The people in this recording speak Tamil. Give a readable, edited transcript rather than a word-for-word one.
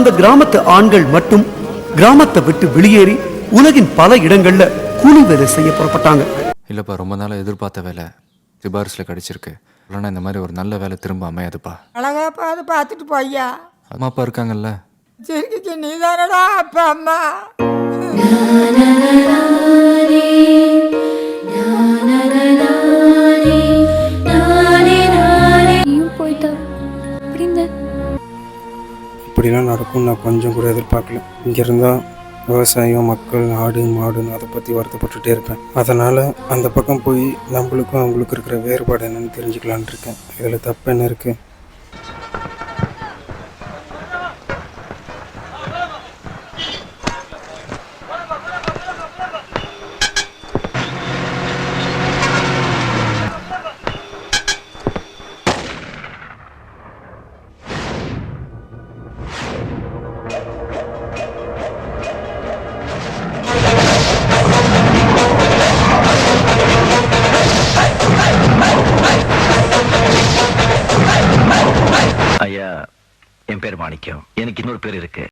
அந்த கிராமத்து ஆண்கள் மட்டும் கிராமத்தை விட்டு வெளியேறி உலகின் பல இடங்கள்ல கூலி வேலை செய்ய புறப்பட்டாங்க. இல்லப்பா, ரொம்ப நாளாக எதிர்பார்த்த வேலை சிபாரிசில் கிடைச்சிருக்கு. இல்லைன்னா இந்த மாதிரி ஒரு நல்ல வேலை திரும்ப அமையாதுப்பா. அழகா பார்த்துட்டு போய்யா. அம்மா அப்பா இருக்காங்கல்ல. சரிக்கு நீ தானடா அப்பா அம்மா. இப்படிலாம் நடக்கும் நான் கொஞ்சம் கூட எதிர்பார்க்கல. இங்கே இருந்தால் விவசாயம், மக்கள், ஆடு மாடுன்னு அதை பற்றி வருத்தப்பட்டுட்டே இருப்பேன். அதனால் அந்த பக்கம் போய் நம்மளுக்கும் அவங்களுக்கு இருக்கிற வேறுபாடு என்னென்னு தெரிஞ்சுக்கலான் இருக்கேன். இதில் தப்பு என்ன இருக்குது? ஐயா, என் பேர் மாணிக்கம். எனக்கு இன்னொரு பேர் இருக்கு.